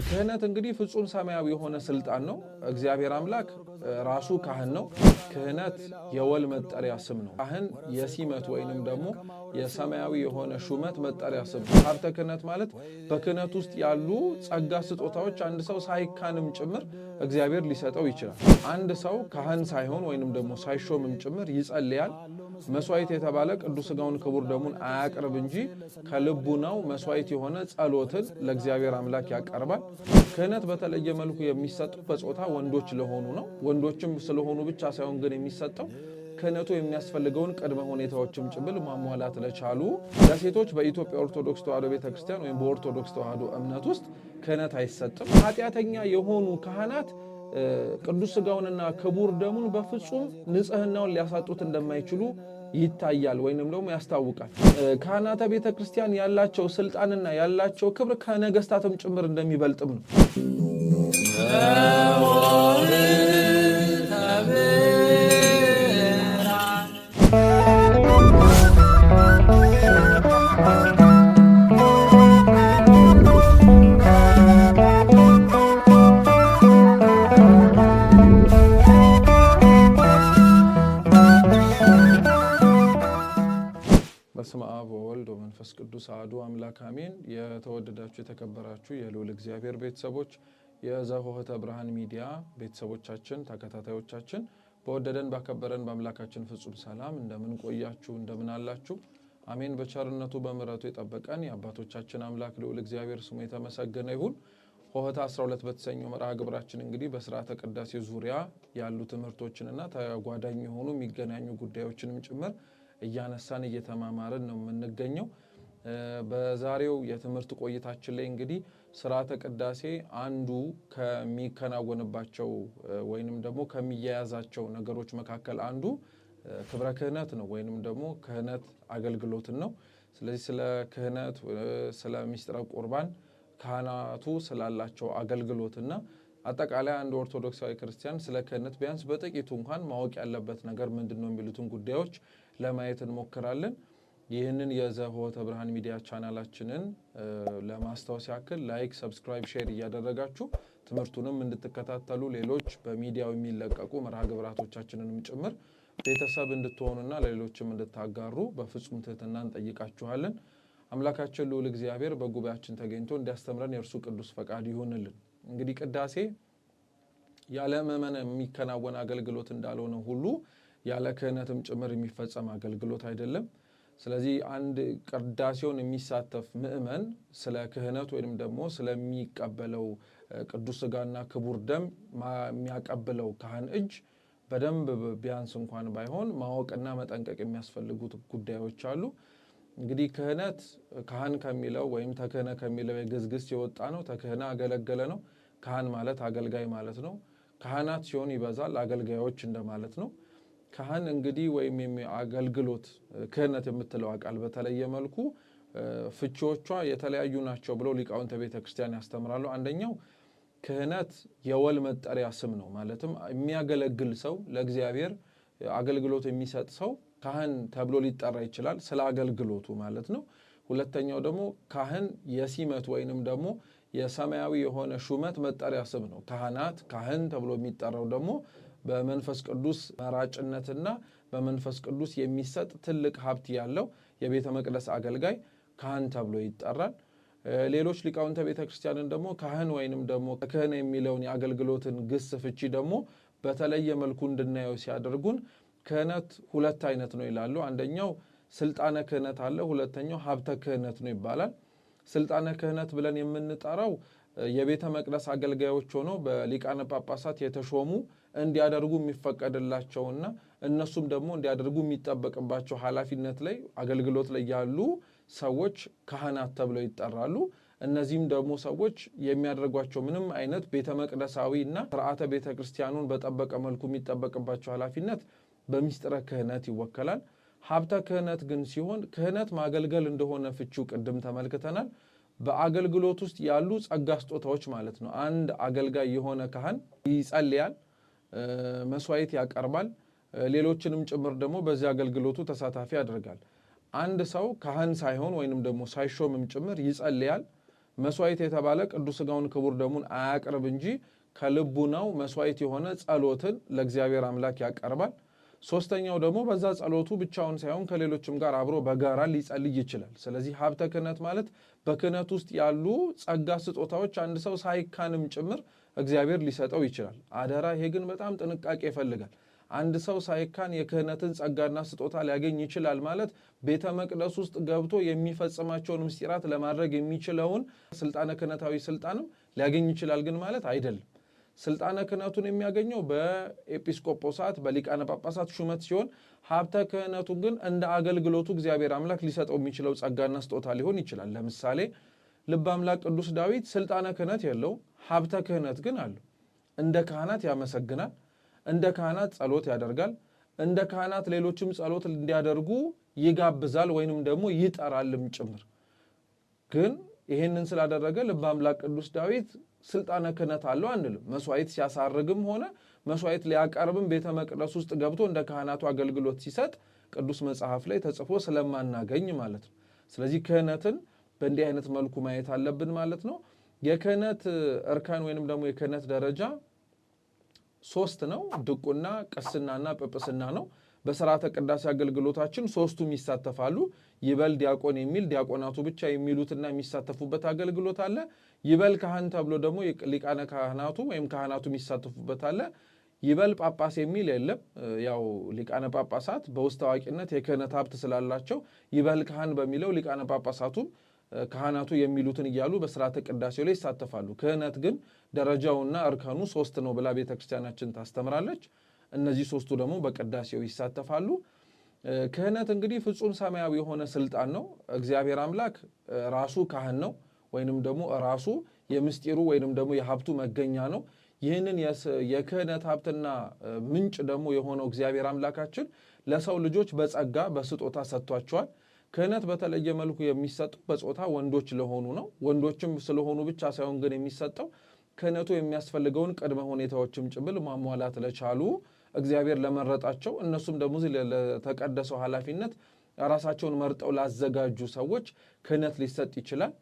ክህነት እንግዲህ ፍጹም ሰማያዊ የሆነ ስልጣን ነው። እግዚአብሔር አምላክ ራሱ ካህን ነው። ክህነት የወል መጠሪያ ስም ነው። ካህን የሲመት ወይንም ደግሞ የሰማያዊ የሆነ ሹመት መጠሪያ ስም ነው። ሀብተ ክህነት ማለት በክህነት ውስጥ ያሉ ጸጋ ስጦታዎች አንድ ሰው ሳይካንም ጭምር እግዚአብሔር ሊሰጠው ይችላል። አንድ ሰው ካህን ሳይሆን ወይንም ደግሞ ሳይሾምም ጭምር ይጸልያል። መስዋዕት የተባለ ቅዱስ ሥጋውን ክቡር ደሙን አያቅርብ እንጂ ከልቡናው መስዋዕት የሆነ ጸሎትን ለእግዚአብሔር አምላክ ያቀርባል። ክህነት በተለየ መልኩ የሚሰጠው በጾታ ወንዶች ለሆኑ ነው። ወንዶችም ስለሆኑ ብቻ ሳይሆን ግን የሚሰጠው ክህነቱ የሚያስፈልገውን ቅድመ ሁኔታዎችም ጭምር ማሟላት ለቻሉ ለሴቶች በኢትዮጵያ ኦርቶዶክስ ተዋሕዶ ቤተክርስቲያን ወይም በኦርቶዶክስ ተዋሕዶ እምነት ውስጥ ክህነት አይሰጥም። ኃጢአተኛ የሆኑ ካህናት ቅዱስ ሥጋውንና ክቡር ደሙን በፍጹም ንጽህናውን ሊያሳጡት እንደማይችሉ ይታያል ወይንም ደግሞ ያስታውቃል። ካህናተ ቤተ ክርስቲያን ያላቸው ስልጣንና ያላቸው ክብር ከነገስታትም ጭምር እንደሚበልጥም ነው። በስመ አብ ወወልድ ወመንፈስ ቅዱስ አሐዱ አምላክ አሜን። የተወደዳችሁ የተከበራችሁ የልዑል እግዚአብሔር ቤተሰቦች፣ የዘኆኅተ ብርሃን ሚዲያ ቤተሰቦቻችን፣ ተከታታዮቻችን በወደደን ባከበረን በአምላካችን ፍጹም ሰላም እንደምን ቆያችሁ? እንደምን አላችሁ? አሜን። በቸርነቱ በምሕረቱ የጠበቀን የአባቶቻችን አምላክ ልዑል እግዚአብሔር ስሙ የተመሰገነ ይሁን። ሆኅታ 12 በተሰኘው መርሃ ግብራችን እንግዲህ በስርዓተ ቅዳሴ ዙሪያ ያሉ ትምህርቶችንና ተጓዳኝ የሆኑ የሚገናኙ ጉዳዮችንም ጭምር እያነሳን እየተማማርን ነው የምንገኘው። በዛሬው የትምህርት ቆይታችን ላይ እንግዲህ ስርዓተ ቅዳሴ አንዱ ከሚከናወንባቸው ወይንም ደግሞ ከሚያያዛቸው ነገሮች መካከል አንዱ ክብረ ክህነት ነው ወይንም ደግሞ ክህነት አገልግሎትን ነው። ስለዚህ ስለ ክህነት፣ ስለ ምስጢረ ቁርባን ካህናቱ ስላላቸው አገልግሎትና አጠቃላይ አንድ ኦርቶዶክሳዊ ክርስቲያን ስለ ክህነት ቢያንስ በጥቂቱ እንኳን ማወቅ ያለበት ነገር ምንድነው የሚሉትን ጉዳዮች ለማየት እንሞክራለን። ይህንን የዘኆኅተ ብርሃን ሚዲያ ቻናላችንን ለማስታወስ ያክል ላይክ፣ ሰብስክራይብ፣ ሼር እያደረጋችሁ ትምህርቱንም እንድትከታተሉ ሌሎች በሚዲያው የሚለቀቁ መርሃ ግብራቶቻችንንም ጭምር ቤተሰብ እንድትሆኑና ለሌሎችም እንድታጋሩ በፍጹም ትህትና እንጠይቃችኋለን። አምላካችን ልዑል እግዚአብሔር በጉባኤያችን ተገኝቶ እንዲያስተምረን የእርሱ ቅዱስ ፈቃድ ይሁንልን። እንግዲህ ቅዳሴ ያለ ምእመን የሚከናወን አገልግሎት እንዳልሆነ ሁሉ ያለ ክህነትም ጭምር የሚፈጸም አገልግሎት አይደለም። ስለዚህ አንድ ቅዳሴውን የሚሳተፍ ምእመን ስለ ክህነት ወይም ደግሞ ስለሚቀበለው ቅዱስ ሥጋና ክቡር ደም የሚያቀብለው ካህን እጅ በደንብ ቢያንስ እንኳን ባይሆን ማወቅና መጠንቀቅ የሚያስፈልጉት ጉዳዮች አሉ። እንግዲህ ክህነት ካህን ከሚለው ወይም ተክህነ ከሚለው የግዝግዝ የወጣ ነው። ተክህነ አገለገለ ነው። ካህን ማለት አገልጋይ ማለት ነው። ካህናት ሲሆን ይበዛል፣ አገልጋዮች እንደማለት ነው። ካህን እንግዲህ ወይም አገልግሎት ክህነት የምትለው ቃል በተለየ መልኩ ፍቺዎቿ የተለያዩ ናቸው ብለው ሊቃውንተ ቤተ ክርስቲያን ያስተምራሉ። አንደኛው ክህነት የወል መጠሪያ ስም ነው። ማለትም የሚያገለግል ሰው ለእግዚአብሔር አገልግሎት የሚሰጥ ሰው ካህን ተብሎ ሊጠራ ይችላል፣ ስለ አገልግሎቱ ማለት ነው። ሁለተኛው ደግሞ ካህን የሲመት ወይንም ደግሞ የሰማያዊ የሆነ ሹመት መጠሪያ ስም ነው። ካህናት ካህን ተብሎ የሚጠራው ደግሞ በመንፈስ ቅዱስ መራጭነትና በመንፈስ ቅዱስ የሚሰጥ ትልቅ ሀብት ያለው የቤተ መቅደስ አገልጋይ ካህን ተብሎ ይጠራል። ሌሎች ሊቃውንተ ቤተ ክርስቲያንን ደግሞ ካህን ወይንም ደግሞ ክህነ የሚለውን የአገልግሎትን ግስ ፍቺ ደግሞ በተለየ መልኩ እንድናየው ሲያደርጉን ክህነት ሁለት አይነት ነው ይላሉ። አንደኛው ስልጣነ ክህነት አለ፣ ሁለተኛው ሀብተ ክህነት ነው ይባላል። ስልጣነ ክህነት ብለን የምንጠራው የቤተ መቅደስ አገልጋዮች ሆነው በሊቃነ ጳጳሳት የተሾሙ እንዲያደርጉ የሚፈቀድላቸውና እነሱም ደግሞ እንዲያደርጉ የሚጠበቅባቸው ኃላፊነት ላይ አገልግሎት ላይ ያሉ ሰዎች ካህናት ተብለው ይጠራሉ። እነዚህም ደግሞ ሰዎች የሚያደርጓቸው ምንም አይነት ቤተ መቅደሳዊና ስርዓተ ቤተ ክርስቲያኑን በጠበቀ መልኩ የሚጠበቅባቸው ኃላፊነት በምስጢረ ክህነት ይወከላል። ሀብተ ክህነት ግን ሲሆን ክህነት ማገልገል እንደሆነ ፍቺው ቅድም ተመልክተናል። በአገልግሎት ውስጥ ያሉ ጸጋ ስጦታዎች ማለት ነው። አንድ አገልጋይ የሆነ ካህን ይጸልያል፣ መስዋዕት ያቀርባል፣ ሌሎችንም ጭምር ደግሞ በዚህ አገልግሎቱ ተሳታፊ ያደርጋል። አንድ ሰው ካህን ሳይሆን ወይንም ደግሞ ሳይሾምም ጭምር ይጸልያል፣ መስዋዕት የተባለ ቅዱስ ሥጋውን ክቡር ደሙን አያቅርብ እንጂ ከልቡ ነው መስዋዕት የሆነ ጸሎትን ለእግዚአብሔር አምላክ ያቀርባል። ሶስተኛው ደግሞ በዛ ጸሎቱ ብቻውን ሳይሆን ከሌሎችም ጋር አብሮ በጋራ ሊጸልይ ይችላል። ስለዚህ ሀብተ ክህነት ማለት በክህነት ውስጥ ያሉ ጸጋ ስጦታዎች አንድ ሰው ሳይካንም ጭምር እግዚአብሔር ሊሰጠው ይችላል። አደራ፣ ይሄ ግን በጣም ጥንቃቄ ይፈልጋል። አንድ ሰው ሳይካን የክህነትን ጸጋና ስጦታ ሊያገኝ ይችላል ማለት ቤተ መቅደስ ውስጥ ገብቶ የሚፈጽማቸውን ምስጢራት ለማድረግ የሚችለውን ስልጣነ ክህነታዊ ስልጣንም ሊያገኝ ይችላል ግን ማለት አይደለም። ስልጣነ ክህነቱን የሚያገኘው በኤጲስቆጶሳት በሊቃነ ጳጳሳት ሹመት ሲሆን ሀብተ ክህነቱን ግን እንደ አገልግሎቱ እግዚአብሔር አምላክ ሊሰጠው የሚችለው ጸጋና ስጦታ ሊሆን ይችላል። ለምሳሌ ልበ አምላክ ቅዱስ ዳዊት ስልጣነ ክህነት የለውም፣ ሀብተ ክህነት ግን አለው። እንደ ካህናት ያመሰግናል፣ እንደ ካህናት ጸሎት ያደርጋል፣ እንደ ካህናት ሌሎችም ጸሎት እንዲያደርጉ ይጋብዛል ወይንም ደግሞ ይጠራልም ጭምር። ግን ይህንን ስላደረገ ልበ አምላክ ቅዱስ ዳዊት ስልጣነ ክህነት አለው አንልም። መስዋዕት ሲያሳርግም ሆነ መስዋዕት ሊያቀርብም ቤተ መቅደስ ውስጥ ገብቶ እንደ ካህናቱ አገልግሎት ሲሰጥ ቅዱስ መጽሐፍ ላይ ተጽፎ ስለማናገኝ ማለት ነው። ስለዚህ ክህነትን በእንዲህ አይነት መልኩ ማየት አለብን ማለት ነው። የክህነት እርከን ወይንም ደግሞ የክህነት ደረጃ 3 ነው። ድቁና፣ ቅስናና ጵጵስና ነው። በሥርዓተ ቅዳሴ አገልግሎታችን 3ቱም ይሳተፋሉ። ይበል ዲያቆን የሚል ዲያቆናቱ ብቻ የሚሉትና የሚሳተፉበት አገልግሎት አለ። ይበል ካህን ተብሎ ደግሞ ሊቃነ ካህናቱ ወይም ካህናቱ የሚሳተፉበት አለ። ይበል ጳጳስ የሚል የለም። ያው ሊቃነ ጳጳሳት በውስጥ አዋቂነት የክህነት ሀብት ስላላቸው ይበል ካህን በሚለው ሊቃነ ጳጳሳቱም ካህናቱ የሚሉትን እያሉ በሥርዓተ ቅዳሴው ላይ ይሳተፋሉ። ክህነት ግን ደረጃውና እርከኑ 3 ነው ብላ ቤተክርስቲያናችን ታስተምራለች። እነዚህ 3ቱ ደግሞ በቅዳሴው ይሳተፋሉ። ክህነት እንግዲህ ፍጹም ሰማያዊ የሆነ ስልጣን ነው። እግዚአብሔር አምላክ ራሱ ካህን ነው፣ ወይንም ደግሞ ራሱ የምስጢሩ ወይንም ደግሞ የሀብቱ መገኛ ነው። ይህንን የክህነት ሀብትና ምንጭ ደግሞ የሆነው እግዚአብሔር አምላካችን ለሰው ልጆች በጸጋ በስጦታ ሰጥቷቸዋል። ክህነት በተለየ መልኩ የሚሰጠው በጾታ ወንዶች ለሆኑ ነው። ወንዶችም ስለሆኑ ብቻ ሳይሆን ግን የሚሰጠው ክህነቱ የሚያስፈልገውን ቅድመ ሁኔታዎችም ጭምር ማሟላት ለቻሉ እግዚአብሔር ለመረጣቸው እነሱም ደግሞ ለተቀደሰው ኃላፊነት ራሳቸውን መርጠው ላዘጋጁ ሰዎች ክህነት ሊሰጥ ይችላል።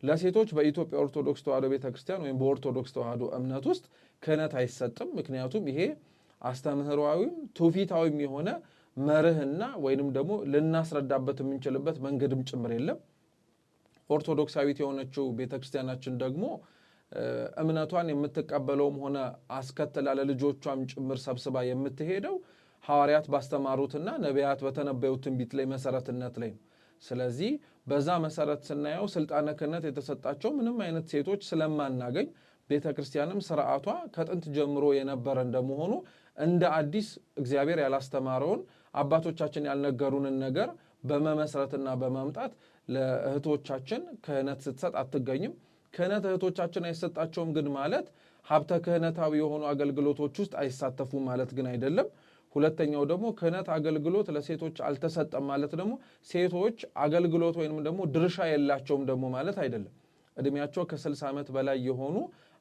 ለሴቶች በኢትዮጵያ ኦርቶዶክስ ተዋሕዶ ቤተክርስቲያን ወይም በኦርቶዶክስ ተዋሕዶ እምነት ውስጥ ክህነት አይሰጥም። ምክንያቱም ይሄ አስተምህሯዊም ትውፊታዊም የሆነ መርህና ወይንም ደግሞ ልናስረዳበት የምንችልበት መንገድም ጭምር የለም። ኦርቶዶክሳዊት የሆነችው ቤተክርስቲያናችን ደግሞ እምነቷን የምትቀበለውም ሆነ አስከትላ ለልጆቿም ጭምር ሰብስባ የምትሄደው ሐዋርያት ባስተማሩትና ነቢያት በተነበዩት ትንቢት ላይ መሰረትነት ላይ ነው። ስለዚህ በዛ መሰረት ስናየው ስልጣነ ክህነት የተሰጣቸው ምንም አይነት ሴቶች ስለማናገኝ ቤተ ክርስቲያንም ስርዓቷ ከጥንት ጀምሮ የነበረ እንደመሆኑ እንደ አዲስ እግዚአብሔር ያላስተማረውን አባቶቻችን ያልነገሩንን ነገር በመመስረትና በማምጣት ለእህቶቻችን ክህነት ስትሰጥ አትገኝም። ክህነት እህቶቻችን አይሰጣቸውም ግን ማለት ሀብተ ክህነታዊ የሆኑ አገልግሎቶች ውስጥ አይሳተፉም ማለት ግን አይደለም። ሁለተኛው ደግሞ ክህነት አገልግሎት ለሴቶች አልተሰጠም ማለት ደግሞ ሴቶች አገልግሎት ወይንም ደግሞ ድርሻ የላቸውም ደግሞ ማለት አይደለም። እድሜያቸው ከ60 ዓመት በላይ የሆኑ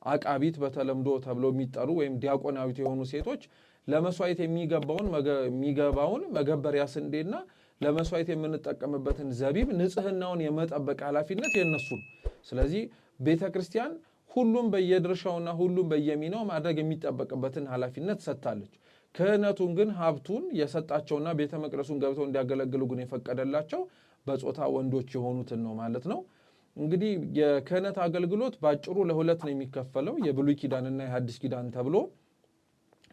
አቃቢት በተለምዶ ተብለው የሚጠሩ ወይም ዲያቆናዊት የሆኑ ሴቶች ለመስዋዕት የሚገባውን መገበሪያ ስንዴና ለመስዋዕት የምንጠቀምበትን ዘቢብ ንጽህናውን የመጠበቅ ኃላፊነት የነሱ ነው። ስለዚህ ቤተ ክርስቲያን ሁሉም በየድርሻውና ሁሉም በየሚናው ማድረግ የሚጠበቅበትን ኃላፊነት ሰጥታለች። ክህነቱን ግን ሀብቱን የሰጣቸውና ቤተ መቅደሱን ገብተው እንዲያገለግሉ ግን የፈቀደላቸው በጾታ ወንዶች የሆኑትን ነው ማለት ነው። እንግዲህ የክህነት አገልግሎት ባጭሩ ለሁለት ነው የሚከፈለው፣ የብሉይ ኪዳንና የሐዲስ ኪዳን ተብሎ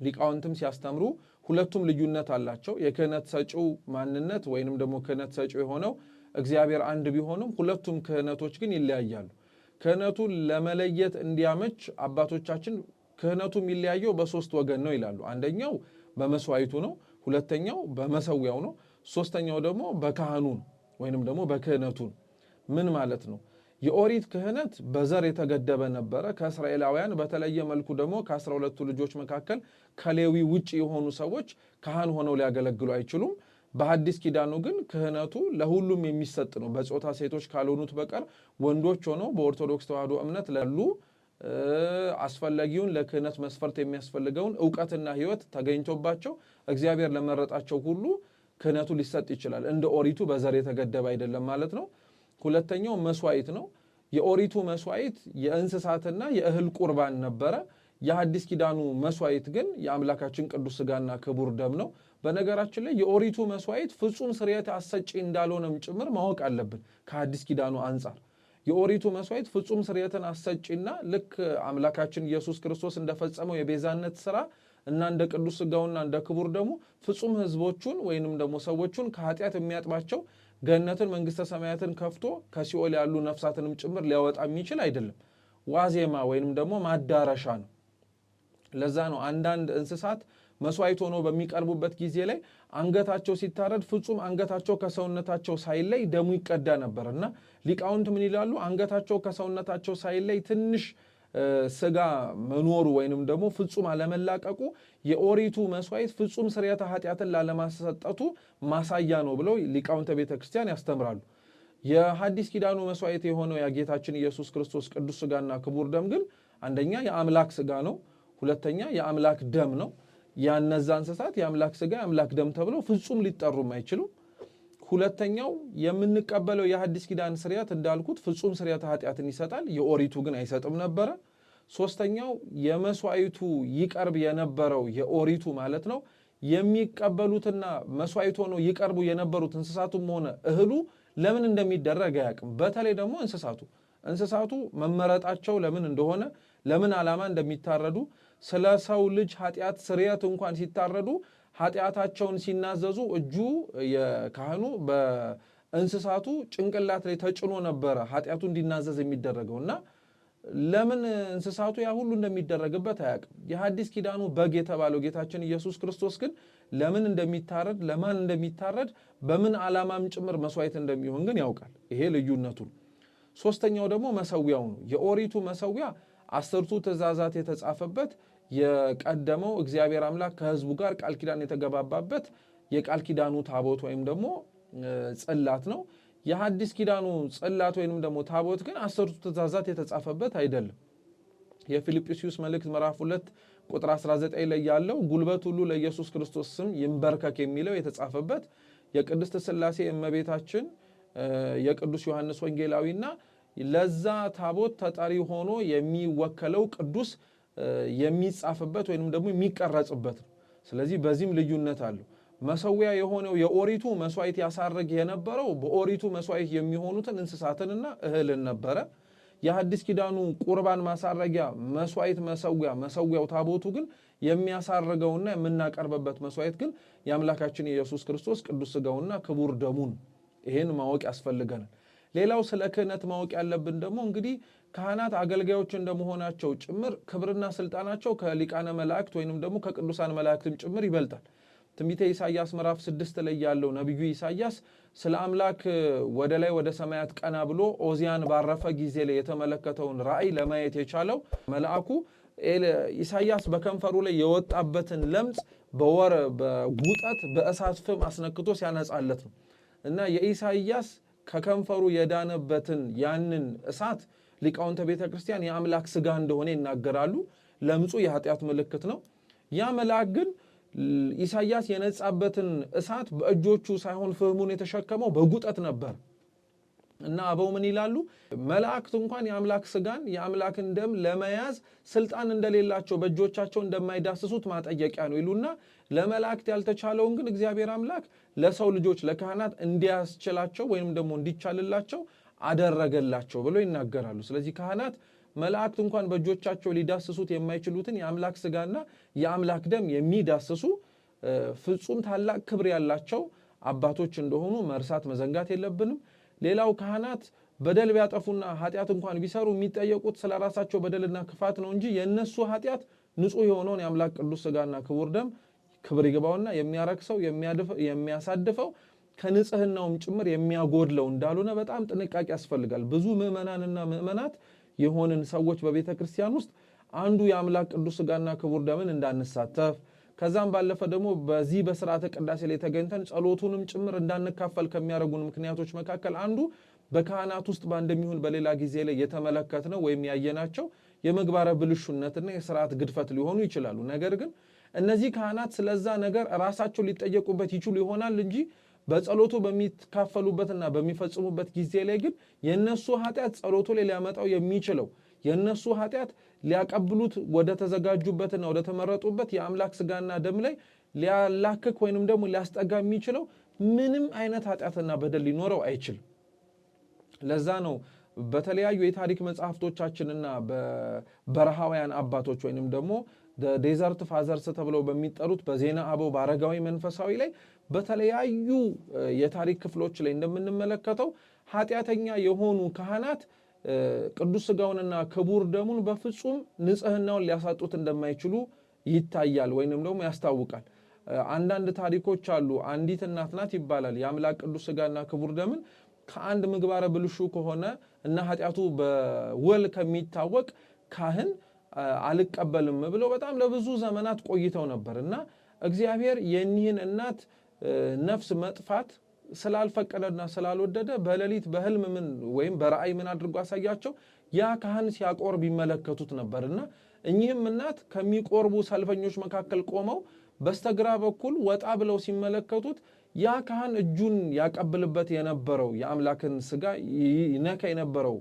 ሊቃውንትም ሲያስተምሩ ሁለቱም ልዩነት አላቸው። የክህነት ሰጪው ማንነት ወይንም ደግሞ ክህነት ሰጪው የሆነው እግዚአብሔር አንድ ቢሆንም ሁለቱም ክህነቶች ግን ይለያያሉ። ክህነቱን ለመለየት እንዲያመች አባቶቻችን ክህነቱ የሚለያየው በ3 ወገን ነው ይላሉ። አንደኛው በመስዋዕቱ ነው፣ ሁለተኛው በመሰዊያው ነው፣ ሶስተኛው ደግሞ በካህኑ ነው ወይንም ደግሞ በክህነቱ ነው። ምን ማለት ነው? የኦሪት ክህነት በዘር የተገደበ ነበረ። ከእስራኤላውያን በተለየ መልኩ ደግሞ ከ12ቱ ልጆች መካከል ከሌዊ ውጭ የሆኑ ሰዎች ካህን ሆነው ሊያገለግሉ አይችሉም። በሐዲስ ኪዳኑ ግን ክህነቱ ለሁሉም የሚሰጥ ነው። በጾታ ሴቶች ካልሆኑት በቀር ወንዶች ሆነው በኦርቶዶክስ ተዋሕዶ እምነት ላሉ አስፈላጊውን ለክህነት መስፈርት የሚያስፈልገውን እውቀትና ሕይወት ተገኝቶባቸው እግዚአብሔር ለመረጣቸው ሁሉ ክህነቱ ሊሰጥ ይችላል። እንደ ኦሪቱ በዘር የተገደበ አይደለም ማለት ነው። ሁለተኛው መስዋዕት ነው። የኦሪቱ መስዋዕት የእንስሳትና የእህል ቁርባን ነበረ። የሐዲስ ኪዳኑ መስዋዕት ግን የአምላካችን ቅዱስ ሥጋና ክቡር ደም ነው። በነገራችን ላይ የኦሪቱ መስዋዕት ፍጹም ስርየት አሰጪ እንዳልሆነም ጭምር ማወቅ አለብን። ከሐዲስ ኪዳኑ አንጻር የኦሪቱ መስዋዕት ፍጹም ስርየትን አሰጪና ልክ አምላካችን ኢየሱስ ክርስቶስ እንደፈጸመው የቤዛነት ሥራ እና እንደ ቅዱስ ሥጋውና እንደ ክቡር ደሙ ፍጹም ሕዝቦቹን ወይንም ደግሞ ሰዎቹን ከኃጢአት የሚያጥባቸው ገነትን መንግሥተ ሰማያትን ከፍቶ ከሲኦል ያሉ ነፍሳትንም ጭምር ሊያወጣ የሚችል አይደለም። ዋዜማ ወይንም ደግሞ ማዳረሻ ነው። ለዛ ነው አንዳንድ እንስሳት መስዋዕት ሆኖ በሚቀርቡበት ጊዜ ላይ አንገታቸው ሲታረድ ፍጹም አንገታቸው ከሰውነታቸው ሳይለይ ደሙ ይቀዳ ነበር እና ሊቃውንት ምን ይላሉ? አንገታቸው ከሰውነታቸው ሳይለይ ትንሽ ስጋ መኖሩ ወይንም ደግሞ ፍጹም አለመላቀቁ የኦሪቱ መስዋዕት ፍጹም ስርየተ ኃጢአትን ላለማሰጠቱ ማሳያ ነው ብለው ሊቃውንተ ቤተ ክርስቲያን ያስተምራሉ። የሐዲስ ኪዳኑ መስዋዕት የሆነው የጌታችን ኢየሱስ ክርስቶስ ቅዱስ ሥጋና ክቡር ደም ግን አንደኛ የአምላክ ሥጋ ነው፣ ሁለተኛ የአምላክ ደም ነው። ያነዛ እንስሳት የአምላክ ሥጋ የአምላክ ደም ተብለው ፍጹም ሊጠሩም አይችሉም። ሁለተኛው የምንቀበለው የሐዲስ ኪዳን ስርየት እንዳልኩት ፍጹም ስርየተ ኃጢአትን ይሰጣል፣ የኦሪቱ ግን አይሰጥም ነበረ። ሶስተኛው የመስዋዕቱ ይቀርብ የነበረው የኦሪቱ ማለት ነው የሚቀበሉትና መስዋዕት ሆነው ይቀርቡ የነበሩት እንስሳቱም ሆነ እህሉ ለምን እንደሚደረግ አያውቅም። በተለይ ደግሞ እንስሳቱ መመረጣቸው ለምን እንደሆነ ለምን ዓላማ እንደሚታረዱ ስለ ሰው ልጅ ኃጢአት ስርየት እንኳን ሲታረዱ ኃጢአታቸውን ሲናዘዙ እጁ የካህኑ በእንስሳቱ ጭንቅላት ላይ ተጭኖ ነበረ ኃጢአቱ እንዲናዘዝ የሚደረገው እና ለምን እንስሳቱ ያ ሁሉ እንደሚደረግበት አያውቅም። የሐዲስ ኪዳኑ በግ የተባለው ጌታችን ኢየሱስ ክርስቶስ ግን ለምን እንደሚታረድ ለማን እንደሚታረድ በምን ዓላማም ጭምር መስዋዕት እንደሚሆን ግን ያውቃል። ይሄ ልዩነቱ። ሶስተኛው ደግሞ መሰዊያው ነው። የኦሪቱ መሰዊያ 10ቱ ትእዛዛት የተጻፈበት የቀደመው እግዚአብሔር አምላክ ከሕዝቡ ጋር ቃል ኪዳን የተገባባበት የቃል ኪዳኑ ታቦት ወይም ደግሞ ጽላት ነው። የሐዲስ ኪዳኑ ጽላት ወይም ደግሞ ታቦት ግን 10ቱ ትእዛዛት የተጻፈበት አይደለም። የፊልጵስዩስ መልእክት ምዕራፍ 2 ቁጥር 19 ላይ ያለው ጉልበት ሁሉ ለኢየሱስ ክርስቶስ ስም ይንበርከክ የሚለው የተጻፈበት የቅድስት ሥላሴ እመቤታችን የቅዱስ ዮሐንስ ወንጌላዊና ለዛ ታቦት ተጠሪ ሆኖ የሚወከለው ቅዱስ የሚጻፍበት ወይንም ደግሞ የሚቀረጽበት ነው። ስለዚህ በዚህም ልዩነት አለው። መሰዊያ የሆነው የኦሪቱ መስዋዕት ያሳረግ የነበረው በኦሪቱ መስዋዕት የሚሆኑትን እንስሳትንና እህልን ነበረ። የሐዲስ ኪዳኑ ቁርባን ማሳረጊያ መስዋዕት መሰዊያው ታቦቱ ግን የሚያሳርገውና የምናቀርብበት መስዋዕት ግን የአምላካችን የኢየሱስ ክርስቶስ ቅዱስ ሥጋውና ክቡር ደሙን። ይሄን ማወቅ ያስፈልገናል። ሌላው ስለ ክህነት ማወቅ ያለብን ደግሞ እንግዲህ ካህናት አገልጋዮች እንደመሆናቸው ጭምር ክብርና ስልጣናቸው ከሊቃነ መላእክት ወይንም ደግሞ ከቅዱሳን መላእክትም ጭምር ይበልጣል። ትንቢተ ኢሳይያስ ምዕራፍ 6 ላይ ያለው ነቢዩ ኢሳይያስ ስለ አምላክ ወደ ላይ ወደ ሰማያት ቀና ብሎ ኦዚያን ባረፈ ጊዜ ላይ የተመለከተውን ራእይ ለማየት የቻለው መልአኩ ኢሳይያስ በከንፈሩ ላይ የወጣበትን ለምጽ በጉጠት በእሳት ፍም አስነክቶ ሲያነጻለት ነው እና የኢሳይያስ ከከንፈሩ የዳነበትን ያንን እሳት ሊቃውንተ ቤተ ክርስቲያን የአምላክ ሥጋ እንደሆነ ይናገራሉ። ለምጹ የኃጢአት ምልክት ነው። ያ መልአክ ግን ኢሳይያስ የነጻበትን እሳት በእጆቹ ሳይሆን ፍህሙን የተሸከመው በጉጠት ነበር እና አበው ምን ይላሉ? መላእክት እንኳን የአምላክ ሥጋን የአምላክን ደም ለመያዝ ስልጣን እንደሌላቸው በእጆቻቸው እንደማይዳስሱት ማጠየቂያ ነው ይሉና ለመላእክት ያልተቻለውን ግን እግዚአብሔር አምላክ ለሰው ልጆች ለካህናት እንዲያስችላቸው ወይም ደግሞ እንዲቻልላቸው አደረገላቸው ብሎ ይናገራሉ። ስለዚህ ካህናት መላእክት እንኳን በእጆቻቸው ሊዳስሱት የማይችሉትን የአምላክ ሥጋና የአምላክ ደም የሚዳስሱ ፍጹም ታላቅ ክብር ያላቸው አባቶች እንደሆኑ መርሳት መዘንጋት የለብንም። ሌላው ካህናት በደል ቢያጠፉና ኃጢአት እንኳን ቢሰሩ የሚጠየቁት ስለ ራሳቸው በደልና ክፋት ነው እንጂ የእነሱ ኃጢአት ንጹሕ የሆነውን የአምላክ ቅዱስ ሥጋና ክቡር ደም ክብር ይግባውና የሚያረክሰው የሚያሳድፈው ከንጽህናውም ጭምር የሚያጎድለው እንዳልሆነ በጣም ጥንቃቄ ያስፈልጋል። ብዙ ምዕመናንና ምዕመናት የሆንን ሰዎች በቤተ ክርስቲያን ውስጥ አንዱ የአምላክ ቅዱስ ሥጋና ክቡር ደምን እንዳንሳተፍ ከዛም ባለፈ ደግሞ በዚህ በስርዓተ ቅዳሴ ላይ ተገኝተን ጸሎቱንም ጭምር እንዳንካፈል ከሚያደርጉን ምክንያቶች መካከል አንዱ በካህናት ውስጥ በአንድም በሌላ ጊዜ ላይ የተመለከትነው ወይም ያየናቸው የምግባረ ብልሹነትና የስርዓት ግድፈት ሊሆኑ ይችላሉ። ነገር ግን እነዚህ ካህናት ስለዛ ነገር ራሳቸው ሊጠየቁበት ይችሉ ይሆናል እንጂ በጸሎቱ በሚካፈሉበትና በሚፈጽሙበት ጊዜ ላይ ግን የነሱ ኃጢአት ጸሎቱ ላይ ሊያመጣው የሚችለው የነሱ ኃጢአት ሊያቀብሉት ወደ ተዘጋጁበትና ወደ ተመረጡበት የአምላክ ስጋና ደም ላይ ሊያላክክ ወይንም ደግሞ ሊያስጠጋ የሚችለው ምንም አይነት ኃጢአትና በደል ሊኖረው አይችልም። ለዛ ነው በተለያዩ የታሪክ መጽሐፍቶቻችንና በበረሃውያን አባቶች ወይንም ደግሞ ዴዘርት ፋዘርስ ተብለው በሚጠሩት በዜና አበው በአረጋዊ መንፈሳዊ ላይ በተለያዩ የታሪክ ክፍሎች ላይ እንደምንመለከተው ኃጢአተኛ የሆኑ ካህናት ቅዱስ ስጋውንና ክቡር ደሙን በፍጹም ንጽህናውን ሊያሳጡት እንደማይችሉ ይታያል ወይንም ደግሞ ያስታውቃል። አንዳንድ ታሪኮች አሉ። አንዲት እናት ናት ይባላል የአምላክ ቅዱስ ስጋና ክቡር ደምን ከአንድ ምግባረ ብልሹ ከሆነ እና ኃጢአቱ በወል ከሚታወቅ ካህን አልቀበልም ብለው በጣም ለብዙ ዘመናት ቆይተው ነበር እና እግዚአብሔር የኒህን እናት ነፍስ መጥፋት ስላልፈቀደና ስላልወደደ በሌሊት በህልም ወይም በራእይ ምን አድርጎ አሳያቸው። ያ ካህን ሲያቆርብ ይመለከቱት ነበርና እኚህም እናት ከሚቆርቡ ሰልፈኞች መካከል ቆመው በስተግራ በኩል ወጣ ብለው ሲመለከቱት ያ ካህን እጁን ያቀብልበት የነበረው የአምላክን ስጋ ይነካ የነበረው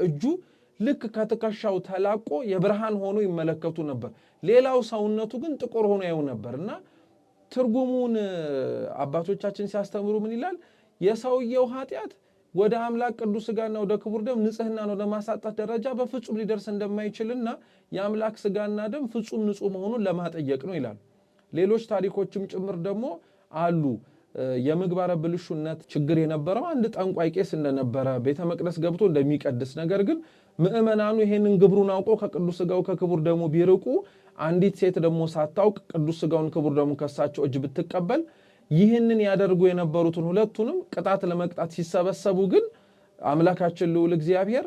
እጁ ልክ ከትከሻው ተላቆ የብርሃን ሆኖ ይመለከቱ ነበር። ሌላው ሰውነቱ ግን ጥቁር ሆኖ ያዩ ነበርና ትርጉሙን አባቶቻችን ሲያስተምሩ ምን ይላል? የሰውየው ኃጢአት ወደ አምላክ ቅዱስ ስጋና ወደ ክቡር ደም ንጽህናን ወደ ማሳጣት ደረጃ በፍጹም ሊደርስ እንደማይችልና የአምላክ ስጋና ደም ፍጹም ንጹህ መሆኑን ለማጠየቅ ነው ይላል። ሌሎች ታሪኮችም ጭምር ደግሞ አሉ። የምግባረ ብልሹነት ችግር የነበረው አንድ ጠንቋይ ቄስ እንደነበረ ቤተ መቅደስ ገብቶ እንደሚቀድስ፣ ነገር ግን ምእመናኑ ይሄንን ግብሩን አውቀው ከቅዱስ ስጋው ከክቡር ደሙ ቢርቁ አንዲት ሴት ደግሞ ሳታውቅ ቅዱስ ስጋውን ክቡር ደሙ ከሳቸው እጅ ብትቀበል ይህንን ያደርጉ የነበሩትን ሁለቱንም ቅጣት ለመቅጣት ሲሰበሰቡ ግን አምላካችን ልዑል እግዚአብሔር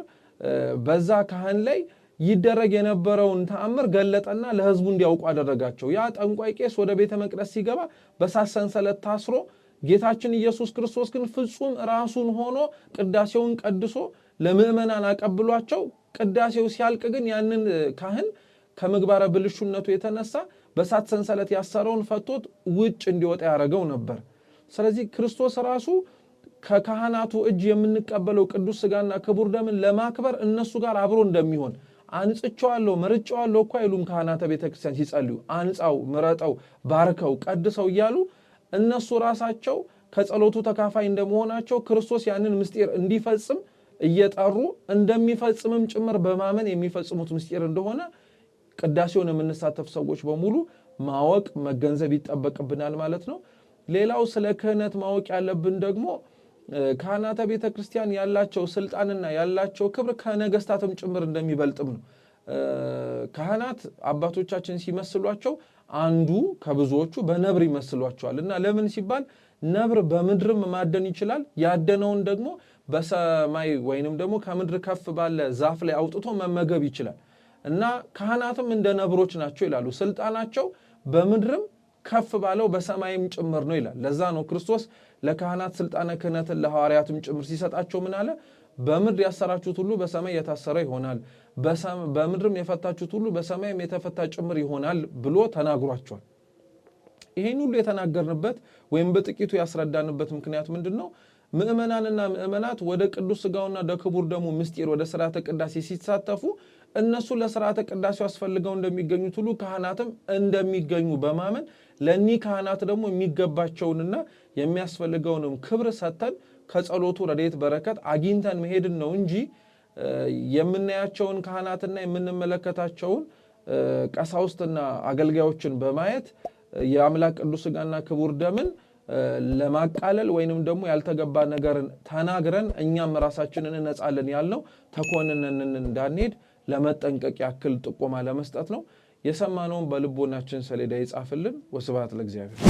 በዛ ካህን ላይ ይደረግ የነበረውን ተአምር ገለጠና ለሕዝቡ እንዲያውቁ አደረጋቸው። ያ ጠንቋይ ቄስ ወደ ቤተ መቅደስ ሲገባ በሳት ሰንሰለት ታስሮ ጌታችን ኢየሱስ ክርስቶስ ግን ፍጹም ራሱን ሆኖ ቅዳሴውን ቀድሶ ለምእመናን አቀብሏቸው፣ ቅዳሴው ሲያልቅ ግን ያንን ካህን ከምግባረ ብልሹነቱ የተነሳ በሳት ሰንሰለት ያሰረውን ፈቶት ውጭ እንዲወጣ ያደረገው ነበር። ስለዚህ ክርስቶስ ራሱ ከካህናቱ እጅ የምንቀበለው ቅዱስ ስጋና ክቡር ደምን ለማክበር እነሱ ጋር አብሮ እንደሚሆን አንጽቼዋለሁ መርጬዋለሁ እኮ አይሉም ካህናተ ቤተክርስቲያን ሲጸልዩ። አንጻው፣ ምረጠው፣ ባርከው፣ ቀድሰው እያሉ እነሱ ራሳቸው ከጸሎቱ ተካፋይ እንደመሆናቸው ክርስቶስ ያንን ምስጢር እንዲፈጽም እየጠሩ እንደሚፈጽምም ጭምር በማመን የሚፈጽሙት ምስጢር እንደሆነ ቅዳሴውን የምንሳተፍ ሰዎች በሙሉ ማወቅ መገንዘብ ይጠበቅብናል ማለት ነው። ሌላው ስለ ክህነት ማወቅ ያለብን ደግሞ ካህናተ ቤተ ክርስቲያን ያላቸው ስልጣንና ያላቸው ክብር ከነገስታትም ጭምር እንደሚበልጥም ነው። ካህናት አባቶቻችን ሲመስሏቸው አንዱ ከብዙዎቹ በነብር ይመስሏቸዋል እና ለምን ሲባል ነብር በምድርም ማደን ይችላል፣ ያደነውን ደግሞ በሰማይ ወይንም ደግሞ ከምድር ከፍ ባለ ዛፍ ላይ አውጥቶ መመገብ ይችላል እና ካህናትም እንደ ነብሮች ናቸው ይላሉ። ስልጣናቸው በምድርም ከፍ ባለው በሰማይም ጭምር ነው ይላል። ለዛ ነው ክርስቶስ ለካህናት ስልጣነ ክህነትን ለሐዋርያትም ጭምር ሲሰጣቸው ምን አለ? በምድር ያሰራችሁት ሁሉ በሰማይ የታሰረ ይሆናል፣ በምድርም የፈታችሁት ሁሉ በሰማይም የተፈታ ጭምር ይሆናል ብሎ ተናግሯቸዋል። ይሄን ሁሉ የተናገርንበት ወይም በጥቂቱ ያስረዳንበት ምክንያት ምንድን ነው? ምእመናንና ምእመናት ወደ ቅዱስ ስጋውና ወደ ክቡር ደሙ ምስጢር ወደ ስርዓተ ቅዳሴ ሲሳተፉ እነሱ ለስርዓተ ቅዳሴው አስፈልገው እንደሚገኙት ሁሉ ካህናትም እንደሚገኙ በማመን ለእኒህ ካህናት ደግሞ የሚገባቸውንና የሚያስፈልገውንም ክብር ሰጥተን ከጸሎቱ ረድኤት በረከት አግኝተን መሄድን ነው እንጂ የምናያቸውን ካህናትና የምንመለከታቸውን ቀሳውስትና አገልጋዮችን በማየት የአምላክ ቅዱስ ስጋና ክቡር ደምን ለማቃለል ወይንም ደግሞ ያልተገባ ነገርን ተናግረን እኛም ራሳችንን እንነጻለን ያልነው ተኮንነን እንዳንሄድ ለመጠንቀቅ ያክል ጥቆማ ለመስጠት ነው። የሰማነውን በልቦናችን ሰሌዳ ይጻፍልን። ወስብሐት ለእግዚአብሔር።